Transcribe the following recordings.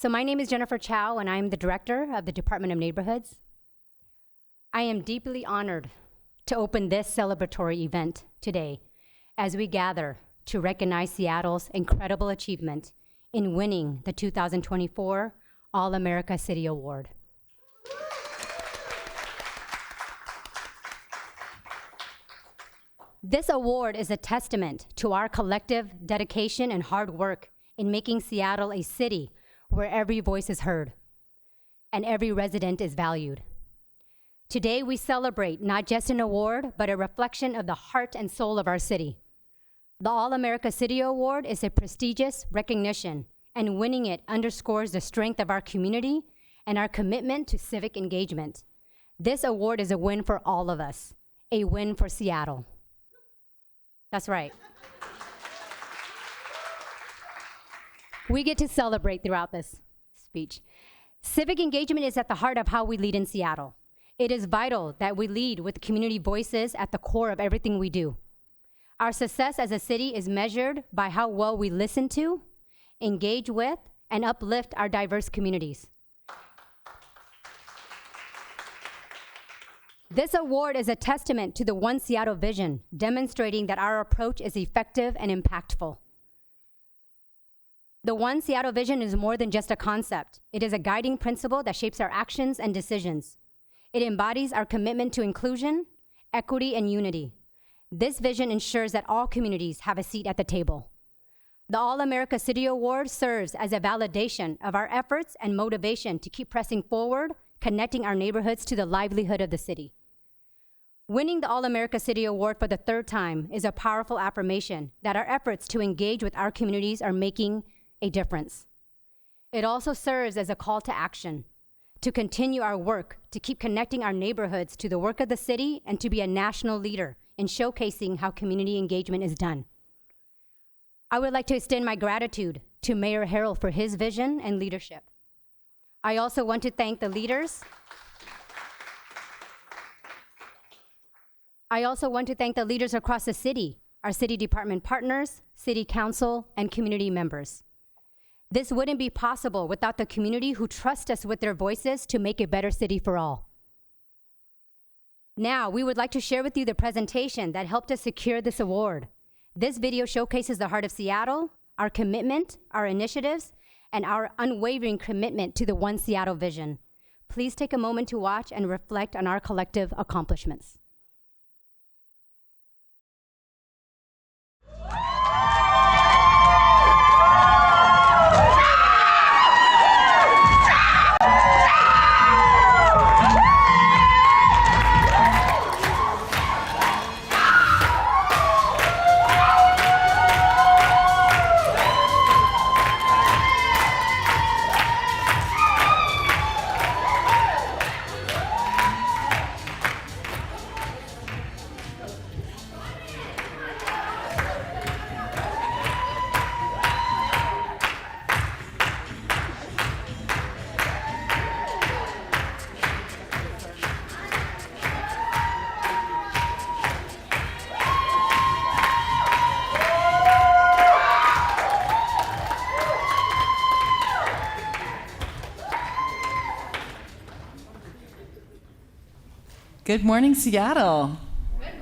So my name is Jenifer Chao, and I am the director of the Department of Neighborhoods. I am deeply honored to open this celebratory event today as we gather to recognize Seattle's incredible achievement in winning the 2024 All-America City Award. This award is a testament to our collective dedication and hard work in making Seattle a city where every voice is heard and every resident is valued. Today, we celebrate not just an award, but a reflection of the heart and soul of our city. The All-America City Award is a prestigious recognition, and winning it underscores the strength of our community and our commitment to civic engagement. This award is a win for all of us, a win for Seattle. That's right. We get to celebrate throughout this speech. Civic engagement is at the heart of how we lead in Seattle. It is vital that we lead with community voices at the core of everything we do. Our success as a city is measured by how well we listen to, engage with, and uplift our diverse communities. This award is a testament to the One Seattle vision, demonstrating that our approach is effective and impactful. The One Seattle vision is more than just a concept. It is a guiding principle that shapes our actions and decisions. It embodies our commitment to inclusion, equity, and unity. This vision ensures that all communities have a seat at the table. The All-America City Award serves as a validation of our efforts and motivation to keep pressing forward, connecting our neighborhoods to the livelihood of the city. Winning the All-America City Award for the third time is a powerful affirmation that our efforts to engage with our communities are making a difference. It also serves as a call to action, to continue our work, to keep connecting our neighborhoods to the work of the city, and to be a national leader in showcasing how community engagement is done. I would like to extend my gratitude to Mayor Harrell for his vision and leadership. I also want to thank the leaders. Across the city, our city department partners, city council, and community members. This wouldn't be possible without the community who trust us with their voices to make a better city for all. Now, we would like to share with you the presentation that helped us secure this award. This video showcases the heart of Seattle, our commitment, our initiatives, and our unwavering commitment to the One Seattle vision. Please take a moment to watch and reflect on our collective accomplishments. Good morning, Seattle. Good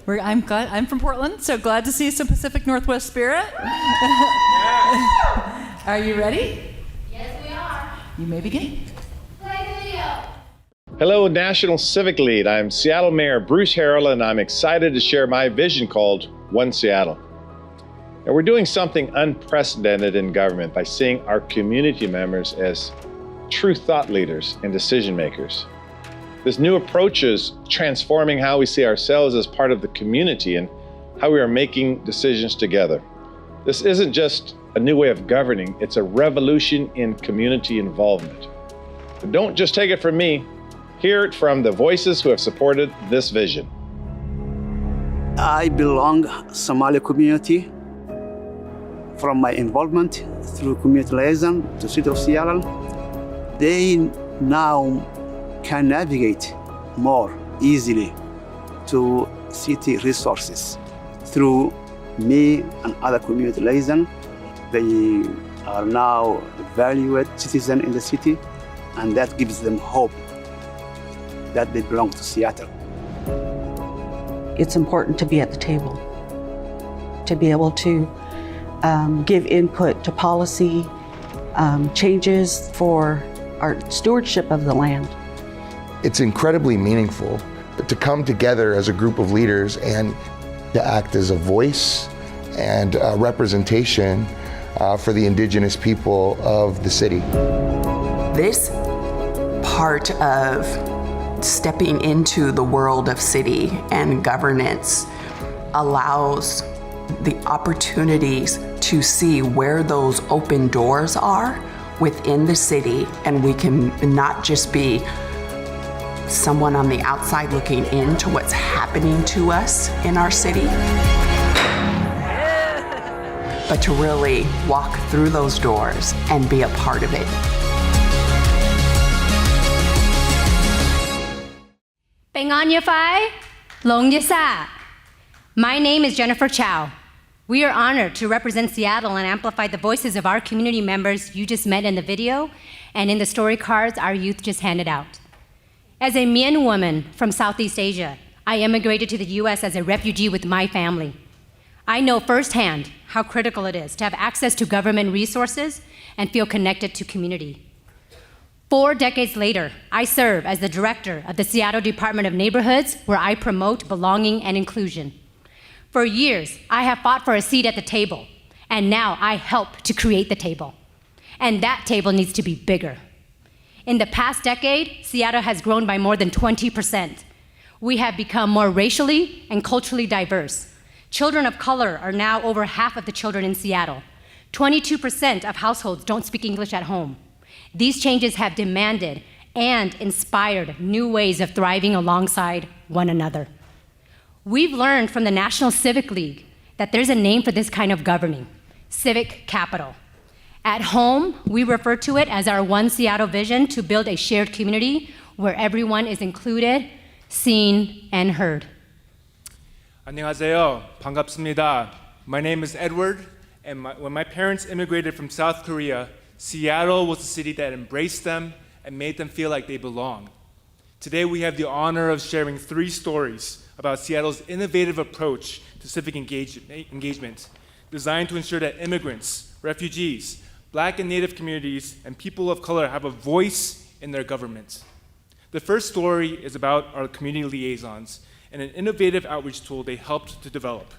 morning. I'm from Portland, so glad to see some Pacific Northwest spirit. Are you ready? Yes, we are. You may begin. Play the video. Hello, National Civic League. I'm Seattle Mayor Bruce Harrell, and I'm excited to share my vision called One Seattle. And we're doing something unprecedented in government by seeing our community members as true thought leaders and decision makers. This new approach is transforming how we see ourselves as part of the community and how we are making decisions together. This isn't just a new way of governing, it's a revolution in community involvement. But don't just take it from me, hear it from the voices who have supported this vision. I belong to Somali community. From my involvement through community liaison to City of Seattle, they now can navigate more easily to city resources through me and other community liaison. They are now valued citizens in the city, and that gives them hope that they belong to Seattle. It's important to be at the table, to be able to give input to policy changes for our stewardship of the land. It's incredibly meaningful to come together as a group of leaders and to act as a voice and a representation for the indigenous people of the city. This part of stepping into the world of city and governance allows the opportunities to see where those open doors are within the city, and we can not just be someone on the outside looking into what's happening to us in our city, but to really walk through those doors and be a part of it. Penganyafai, Longyasa. My name is Jenifer Chao. We are honored to represent Seattle and amplify the voices of our community members you just met in the video and in the story cards our youth just handed out. As a Mien woman from Southeast Asia, I immigrated to the US as a refugee with my family. I know firsthand how critical it is to have access to government resources and feel connected to community. 4 decades later, I serve as the director of the Seattle Department of Neighborhoods, where I promote belonging and inclusion. For years, I have fought for a seat at the table, and now I help to create the table. And that table needs to be bigger. In the past decade, Seattle has grown by more than 20%. We have become more racially and culturally diverse. Children of color are now over half of the children in Seattle. 22% of households don't speak English at home. These changes have demanded and inspired new ways of thriving alongside one another. We've learned from the National Civic League that there's a name for this kind of governing: civic capital. At home, we refer to it as our One Seattle vision to build a shared community where everyone is included, seen, and heard. 안녕하세요. 반갑습니다. My name is Edward, and when my parents immigrated from South Korea, Seattle was the city that embraced them and made them feel like they belong. Today we have the honor of sharing 3 stories about Seattle's innovative approach to civic engagement, designed to ensure that immigrants, refugees, Black and Native communities, and people of color have a voice in their government. The first story is about our community liaisons and an innovative outreach tool they helped to develop.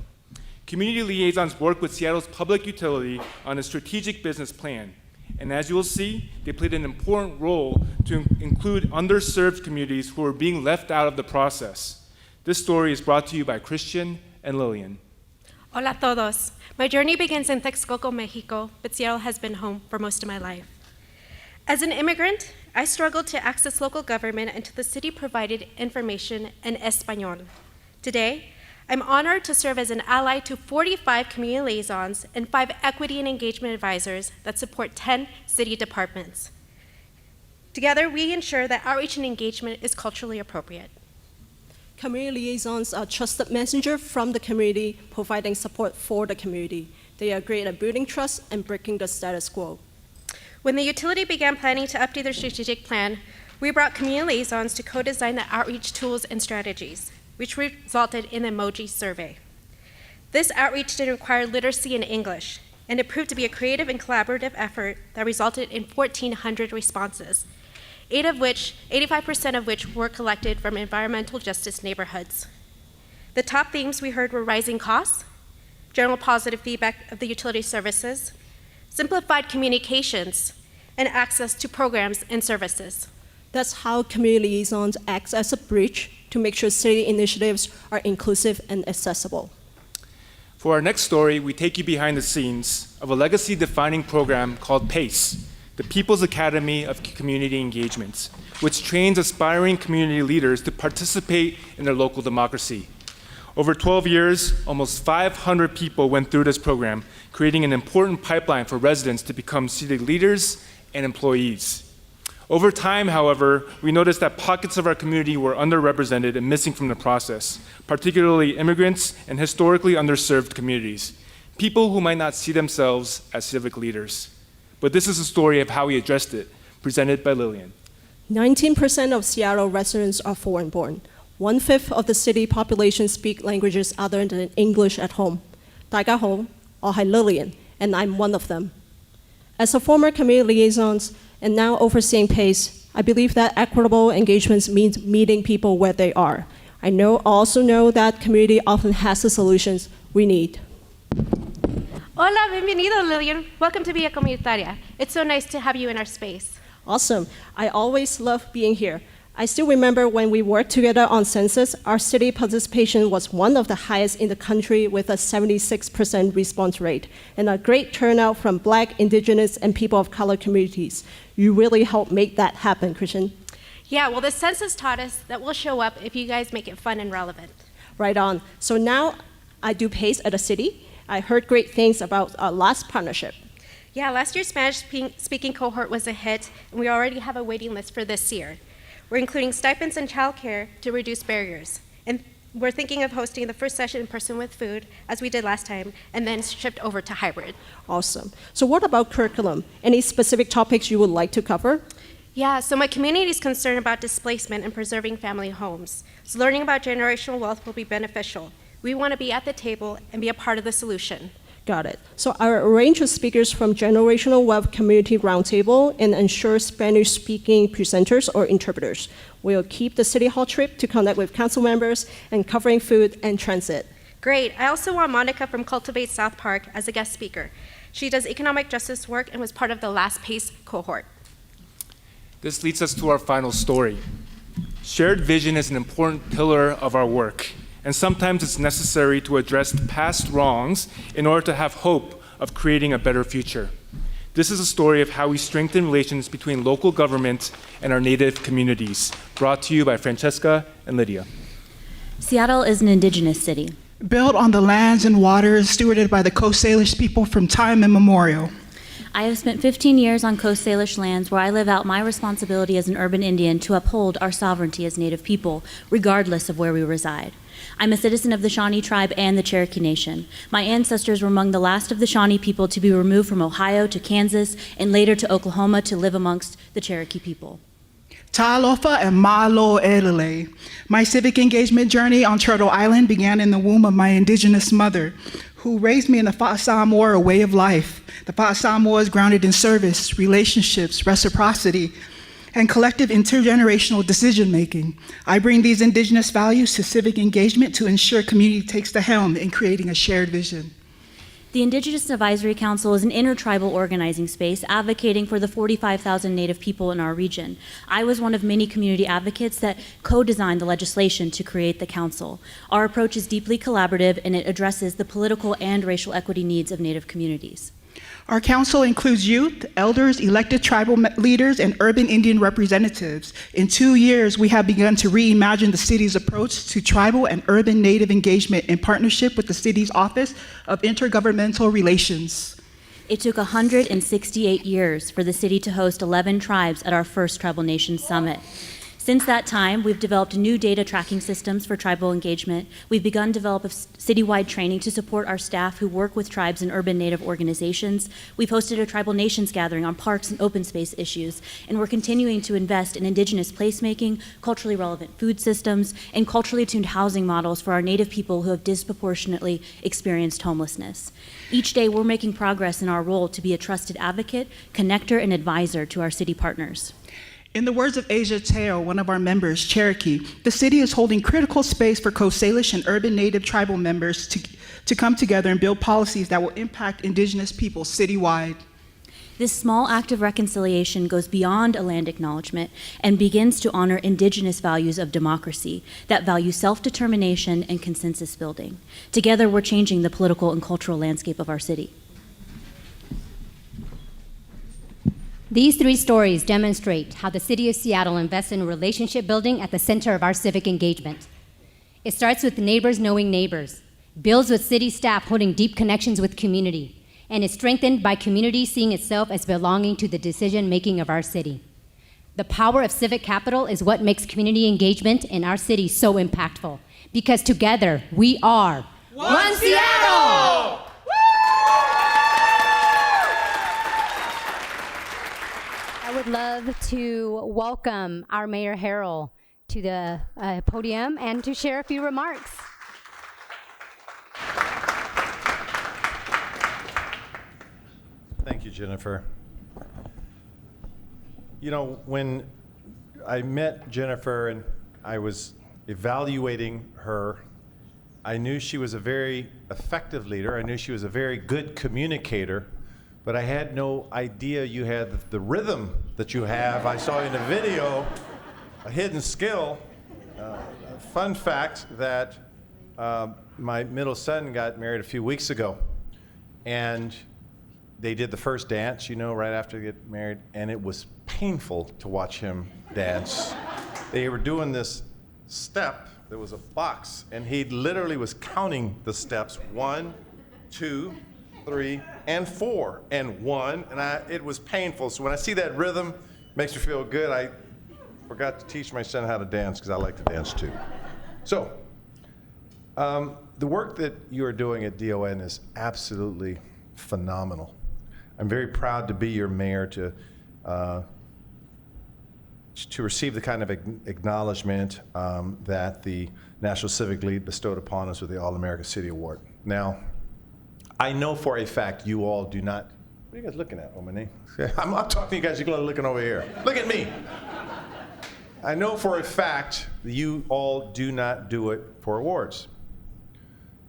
Community liaisons work with Seattle's public utility on a strategic business plan. And as you will see, they played an important role to include underserved communities who are being left out of the process. This story is brought to you by Christian and Lillian. Hola a todos. My journey begins in Texcoco, Mexico, but Seattle has been home for most of my life. As an immigrant, I struggled to access local government until the city provided information in Espanol. Today, I'm honored to serve as an ally to 45 community liaisons and 5 equity and engagement advisors that support 10 city departments. Together, we ensure that outreach and engagement is culturally appropriate. Community liaisons are trusted messengers from the community, providing support for the community. They are great at building trust and breaking the status quo. When the utility began planning to update their strategic plan, we brought community liaisons to co-design the outreach tools and strategies, which resulted in the emoji survey. This outreach did require literacy in English, and it proved to be a creative and collaborative effort that resulted in 1,400 responses, 85% of which were collected from environmental justice neighborhoods. The top themes we heard were rising costs, general positive feedback of the utility services, simplified communications, and access to programs and services. That's how community liaisons act as a bridge to make sure city initiatives are inclusive and accessible. For our next story, we take you behind the scenes of a legacy-defining program called PACE, the People's Academy of Community Engagement, which trains aspiring community leaders to participate in their local democracy. Over 12 years, almost 500 people went through this program, creating an important pipeline for residents to become city leaders and employees. Over time, however, we noticed that pockets of our community were underrepresented and missing from the process, particularly immigrants and historically underserved communities, people who might not see themselves as civic leaders. but this is a story of how we addressed it, presented by Lillian. 19% of Seattle residents are foreign-born. 1/5 of the city population speak languages other than English at home. 大家好，我係 Lillian, and I'm one of them. As a former community liaison and now overseeing PACE, I believe that equitable engagements means meeting people where they are. I also know that community often has the solutions we need. Hola, bienvenido, Lillian. Welcome to Villa Comunitaria. It's so nice to have you in our space. Awesome. I always love being here. I still remember when we worked together on census, our city participation was one of the highest in the country with a 76% response rate and a great turnout from Black, Indigenous, and people of color communities. You really helped make that happen, Christian. Yeah, well, the census taught us that we'll show up if you guys make it fun and relevant. Right on. So now I do PACE at a city. I heard great things about our last partnership. Yeah, last year's Spanish-speaking cohort was a hit, and we already have a waiting list for this year. We're including stipends and childcare to reduce barriers. And we're thinking of hosting the first session in person with food, as we did last time, and then shift over to hybrid. Awesome. So what about curriculum? Any specific topics you would like to cover? Yeah, so my community is concerned about displacement and preserving family homes. So learning about generational wealth will be beneficial. We want to be at the table and be a part of the solution. Got it. So our range of speakers from Generational Wealth Community Roundtable and ensure Spanish-speaking presenters or interpreters. We'll keep the City Hall trip to connect with council members and covering food and transit. Great. I also want Monica from Cultivate South Park as a guest speaker. She does economic justice work and was part of the last PACE cohort. This leads us to our final story. Shared vision is an important pillar of our work, and sometimes it's necessary to address past wrongs in order to have hope of creating a better future. This is a story of how we strengthen relations between local government and our Native communities, brought to you by Francesca and Lydia. Seattle is an indigenous city. Built on the lands and waters stewarded by the Coast Salish people from time immemorial. I have spent 15 years on Coast Salish lands where I live out my responsibility as an urban Indian to uphold our sovereignty as Native people, regardless of where we reside. I'm a citizen of the Shawnee tribe and the Cherokee Nation. My ancestors were among the last of the Shawnee people to be removed from Ohio to Kansas and later to Oklahoma to live amongst the Cherokee people. Talofa and Malo Elele. My civic engagement journey on Turtle Island began in the womb of my indigenous mother, who raised me in the Fa'asamoa way of life. The Fa'asamoa is grounded in service, relationships, reciprocity, and collective intergenerational decision-making. I bring these indigenous values to civic engagement to ensure community takes the helm in creating a shared vision. The Indigenous Advisory Council is an intertribal organizing space advocating for the 45,000 Native people in our region. I was one of many community advocates that co-designed the legislation to create the council. Our approach is deeply collaborative and it addresses the political and racial equity needs of Native communities. Our council includes youth, elders, elected tribal leaders, and urban Indian representatives. In 2 years, we have begun to reimagine the city's approach to tribal and urban Native engagement in partnership with the city's Office of Intergovernmental Relations. It took 168 years for the city to host 11 tribes at our first Tribal Nations Summit. Since that time, we've developed new data tracking systems for tribal engagement. We've begun to develop citywide training to support our staff who work with tribes and urban Native organizations. We've hosted a Tribal Nations gathering on parks and open space issues, and we're continuing to invest in Indigenous placemaking, culturally relevant food systems, and culturally attuned housing models for our Native people who have disproportionately experienced homelessness. Each day, we're making progress in our role to be a trusted advocate, connector, and advisor to our city partners. In the words of Asia Teo, one of our members, Cherokee, the city is holding critical space for Coast Salish and urban Native tribal members to come together and build policies that will impact Indigenous people citywide. This small act of reconciliation goes beyond a land acknowledgement and begins to honor Indigenous values of democracy that value self-determination and consensus building. Together, we're changing the political and cultural landscape of our city. These 3 stories demonstrate how the City of Seattle invests in relationship building at the center of our civic engagement. It starts with neighbors knowing neighbors, builds with city staff holding deep connections with community, and is strengthened by community seeing itself as belonging to the decision-making of our city. The power of civic capital is what makes community engagement in our city so impactful, because together we are One Seattle! would love to welcome our Mayor Harrell to the podium and to share a few remarks. Thank you, Jenifer. You know, when I met Jenifer and I was evaluating her, I knew she was a very effective leader. I knew she was a very good communicator, but I had no idea you had the rhythm that you have. I saw in the video a hidden skill. Fun fact that my middle son got married a few weeks ago, and they did the first dance, you know, right after they get married, and it was painful to watch him dance. They were doing this step. There was a box, and he literally was counting the steps. 1, 2, 3, and 4, and 1, and it was painful. So when I see that rhythm, it makes me feel good. I forgot to teach my son how to dance because I like to dance too. So the work that you are doing at DON is absolutely phenomenal. I'm very proud to be your mayor, to receive the kind of acknowledgement that the National Civic League bestowed upon us with the All-America City Award. Now, I know for a fact you all do not, what are you guys looking at, Omani? I'm not talking to you guys, you're looking over here. Look at me. I know for a fact that you all do not do it for awards.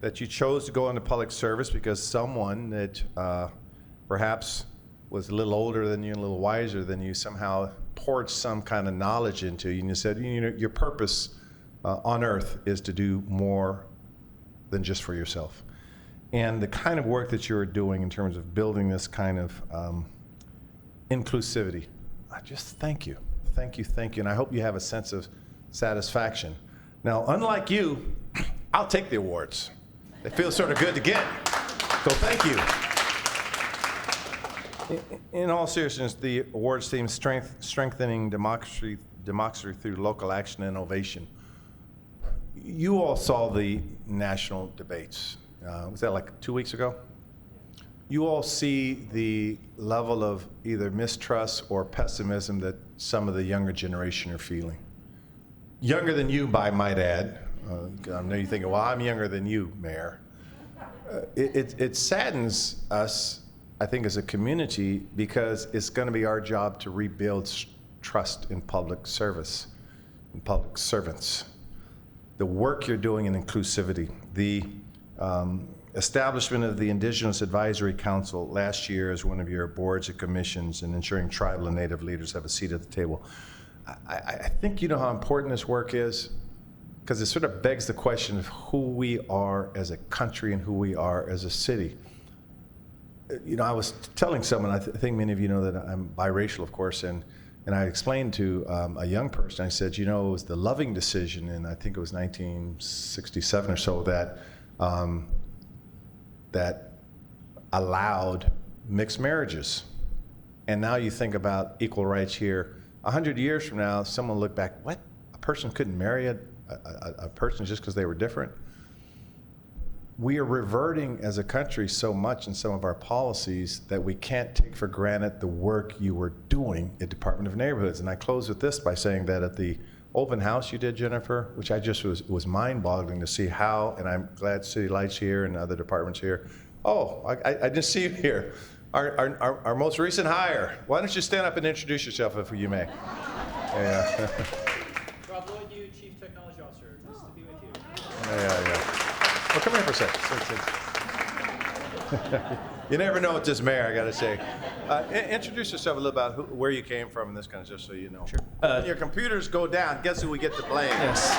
That you chose to go into public service because someone that perhaps was a little older than you and a little wiser than you somehow poured some kind of knowledge into you, and you said, you know, your purpose on earth is to do more than just for yourself. And the kind of work that you're doing in terms of building this kind of inclusivity, I just thank you. Thank you, thank you. And I hope you have a sense of satisfaction. Now, unlike you, I'll take the awards. They feel sort of good to get. So thank you. In all seriousness, the awards theme, strengthening democracy through local action and innovation. You all saw the national debates. Was that like 2 weeks ago? You all see the level of either mistrust or pessimism that some of the younger generation are feeling. Younger than you, I might add. I know you're thinking, well, I'm younger than you, Mayor. It saddens us, I think, as a community, because it's going to be our job to rebuild trust in public service, in public servants. The work you're doing in inclusivity, the establishment of the Indigenous Advisory Council last year as one of your boards and commissions, and ensuring tribal and native leaders have a seat at the table. I think you know how important this work is, because it sort of begs the question of who we are as a country and who we are as a city. You know, I was telling someone, I think many of you know that I'm biracial, of course, and I explained to a young person, I said, you know, it was the Loving decision in, I think it was 1967 or so, that allowed mixed marriages. And now you think about equal rights here. 100 years from now, someone will look back, what? A person couldn't marry a person just because they were different? We are reverting as a country so much in some of our policies that we can't take for granted the work you were doing at Department of Neighborhoods. And I close with this by saying that at the open house you did, Jenifer, which I just was mind-boggling to see how, and I'm glad City Light's here and other departments here. Oh, I didn't see you here. Our most recent hire. Why don't you stand up and introduce yourself, if you may? Yeah. Rob Lloyd, you Chief Technology Officer. Nice to be with you. Yeah. Well, come here for a second. You never know with this mayor, I got to say. Introduce yourself a little about where you came from and this kind of, just so you know. Sure. When your computers go down, guess who we get to blame? Yes.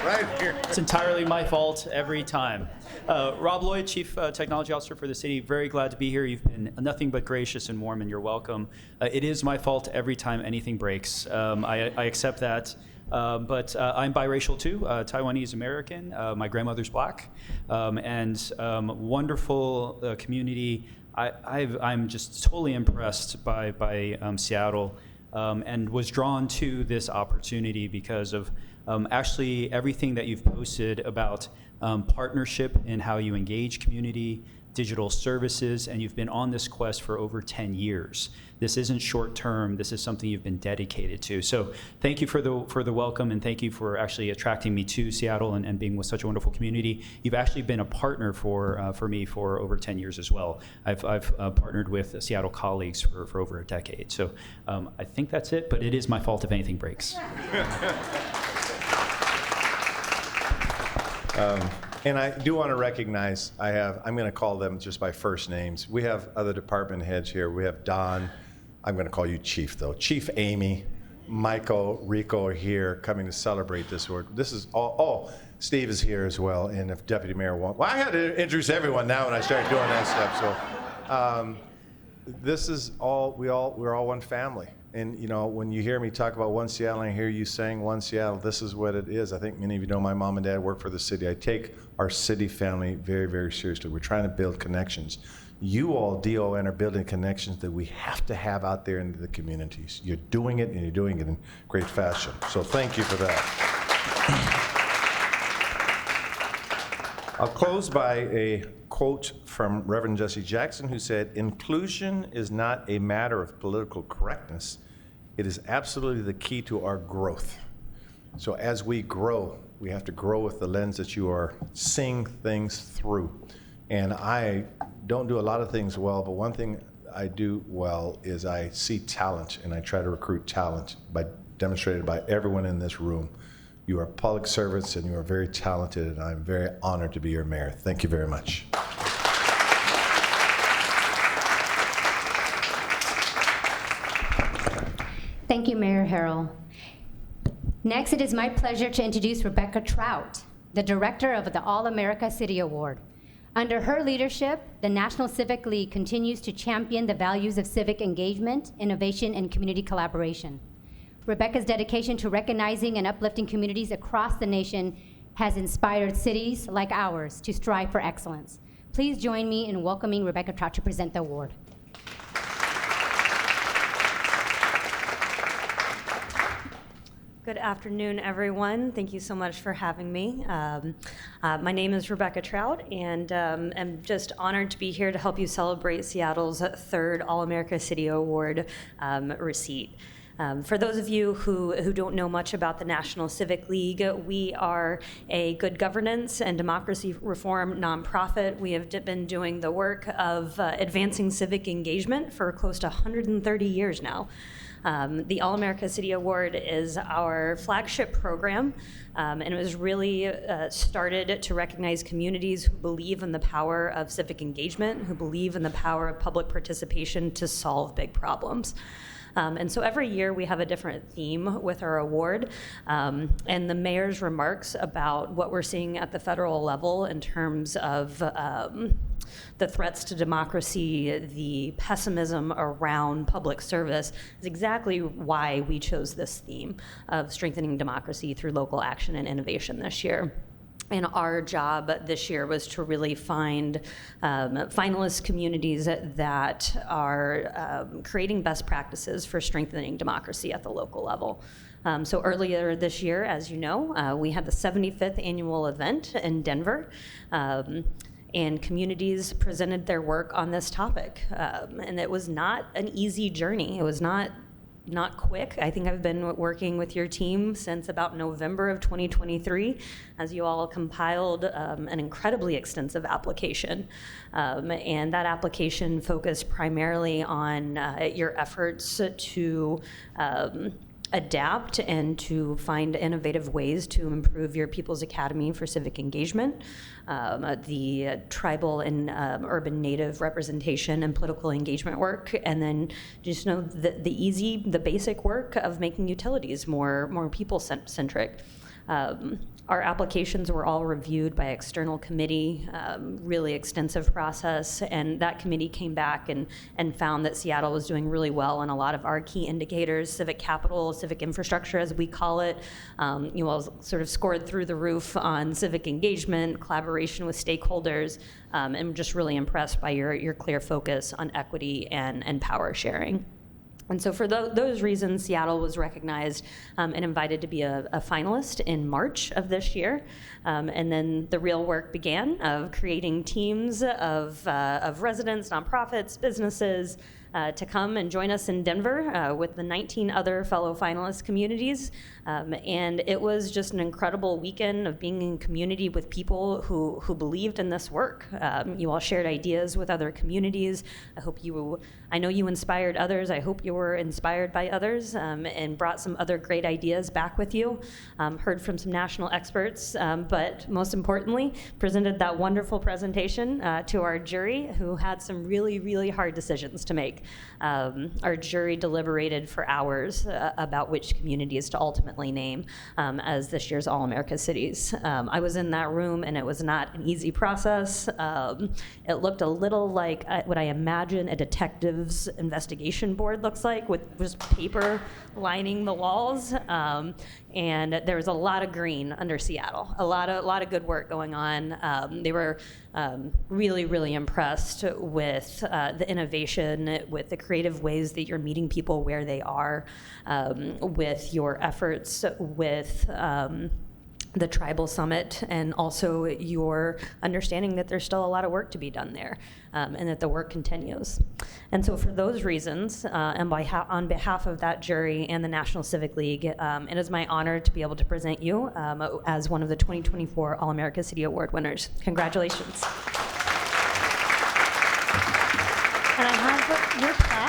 Right here. It's entirely my fault every time. Rob Lloyd, Chief Technology Officer for the city. Very glad to be here. You've been nothing but gracious and warm, and you're welcome. It is my fault every time anything breaks. I accept that. But I'm biracial too, Taiwanese American. My grandmother's black, and wonderful community. I'm just totally impressed by Seattle, and was drawn to this opportunity because of Actually, everything that you've posted about partnership and how you engage community, digital services, and you've been on this quest for over 10 years. This isn't short term, this is something you've been dedicated to. So thank you for the welcome, and thank you for actually attracting me to Seattle and being with such a wonderful community. You've actually been a partner for me for over 10 years as well. I've partnered with Seattle colleagues for over a decade. So I think that's it, but it is my fault if anything breaks. And I do want to recognize, I'm going to call them just by first names. We have other department heads here. We have Don, I'm going to call you Chief though. Chief Amy, Michael, Rico are here coming to celebrate this award. This is all, Steve is here as well, and if Deputy Mayor won't. Well, I had to introduce everyone now when I started doing that stuff, so. This is all, we're all one family. And you know, when you hear me talk about One Seattle and I hear you saying One Seattle, this is what it is. I think many of you know my mom and dad work for the city. I take our city family very, very seriously. We're trying to build connections. You all, DON, are building connections that we have to have out there into the communities. You're doing it, and you're doing it in great fashion. So thank you for that. I'll close by a quote from Reverend Jesse Jackson, who said, "Inclusion is not a matter of political correctness. It is absolutely the key to our growth." So as we grow, we have to grow with the lens that you are seeing things through. And I don't do a lot of things well, but one thing I do well is I see talent, and I try to recruit talent demonstrated by everyone in this room. You are public servants, and you are very talented, and I'm very honored to be your mayor. Thank you very much. Thank you, Mayor Harrell. Next, it is my pleasure to introduce Rebecca Trout, the director of the All-America City Award. Under her leadership, the National Civic League continues to champion the values of civic engagement, innovation, and community collaboration. Rebecca's dedication to recognizing and uplifting communities across the nation has inspired cities like ours to strive for excellence. Please join me in welcoming Rebecca Trout to present the award. Good afternoon, everyone. Thank you so much for having me. My name is Rebecca Trout, and I'm just honored to be here to help you celebrate Seattle's third All-America City Award receipt. For those of you who don't know much about the National Civic League, we are a good governance and democracy reform nonprofit. We have been doing the work of advancing civic engagement for close to 130 years now. The All-America City Award is our flagship program, and it was really started to recognize communities who believe in the power of civic engagement, who believe in the power of public participation to solve big problems. And so every year we have a different theme with our award, and the mayor's remarks about what we're seeing at the federal level in terms of the threats to democracy, the pessimism around public service is exactly why we chose this theme of strengthening democracy through local action and innovation this year. And our job this year was to really find finalist communities that are creating best practices for strengthening democracy at the local level. So earlier this year, as you know, we had the 75th annual event in Denver. And communities presented their work on this topic. And it was not an easy journey. It was not quick. I think I've been working with your team since about November of 2023, as you all compiled an incredibly extensive application. And that application focused primarily on your efforts to adapt and to find innovative ways to improve your People's Academy for Civic Engagement, the tribal and urban native representation and political engagement work, and then just the basic work of making utilities more people-centric. Our applications were all reviewed by external committee, really extensive process, and that committee came back and found that Seattle was doing really well on a lot of our key indicators, civic capital, civic infrastructure as we call it. You all sort of scored through the roof on civic engagement, collaboration with stakeholders, and just really impressed by your clear focus on equity and power sharing. And so for those reasons, Seattle was recognized and invited to be a finalist in March of this year. And then the real work began of creating teams of residents, nonprofits, businesses, to come and join us in Denver with the 19 other fellow finalist communities. And it was just an incredible weekend of being in community with people who believed in this work. You all shared ideas with other communities. I know you inspired others. I hope you were inspired by others and brought some other great ideas back with you. Heard from some national experts, but most importantly, presented that wonderful presentation to our jury, who had some really, really hard decisions to make. Our jury deliberated for hours about which communities to ultimately name as this year's All-America Cities. I was in that room, and it was not an easy process. It looked a little like what I imagine a detective's investigation board looks like, with just paper lining the walls. And there was a lot of green under Seattle, a lot of good work going on. They were really, really impressed with the innovation, with the creative ways that you're meeting people where they are, with your efforts with the Tribal Summit, and also your understanding that there's still a lot of work to be done there, and that the work continues. And so for those reasons, and on behalf of that jury and the National Civic League, it is my honor to be able to present you as one of the 2024 All-America City Award winners. Congratulations. And I have your plaque.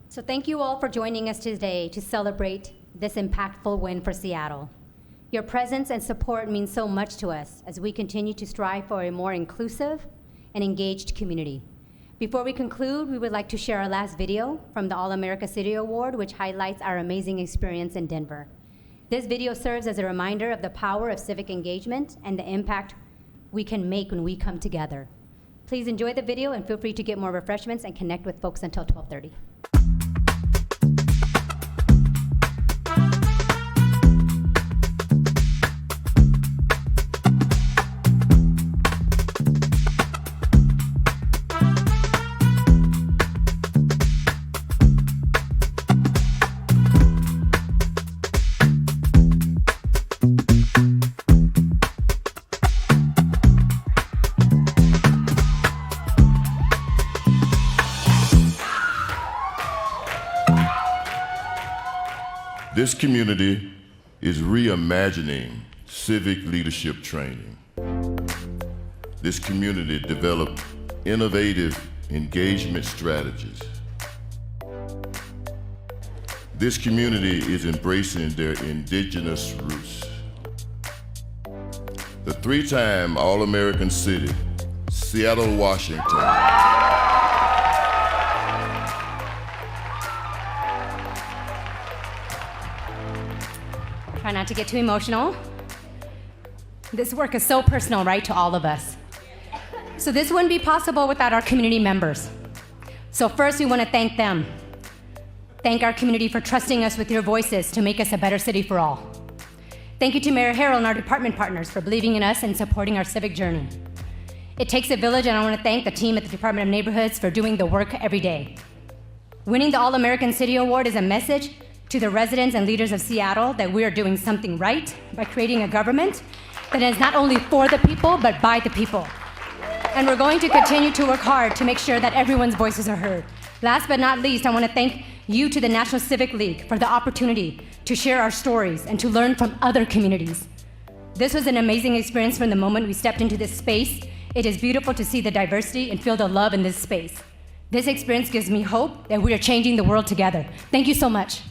So thank you all for joining us today to celebrate this impactful win for Seattle. Your presence and support means so much to us as we continue to strive for a more inclusive and engaged community. Before we conclude, we would like to share our last video from the All-America City Award, which highlights our amazing experience in Denver. This video serves as a reminder of the power of civic engagement and the impact we can make when we come together. Please enjoy the video and feel free to get more refreshments and connect with folks until 12:30. This community is reimagining civic leadership training. This community developed innovative engagement strategies. This community is embracing their indigenous roots. The three-time All-American City, Seattle, Washington. Try not to get too emotional. This work is so personal, right, to all of us. So this wouldn't be possible without our community members. So first, we want to thank them. Thank our community for trusting us with your voices to make us a better city for all. Thank you to Mayor Harrell and our department partners for believing in us and supporting our civic journey. It takes a village, and I want to thank the team at the Department of Neighborhoods for doing the work every day. Winning the All-American City Award is a message to the residents and leaders of Seattle that we are doing something right by creating a government that is not only for the people, but by the people. And we're going to continue to work hard to make sure that everyone's voices are heard. Last but not least, I want to thank you to the National Civic League for the opportunity to share our stories and to learn from other communities. This was an amazing experience from the moment we stepped into this space It is beautiful to see the diversity and feel the love in this space. This experience gives me hope that we are changing the world together. Thank you so much.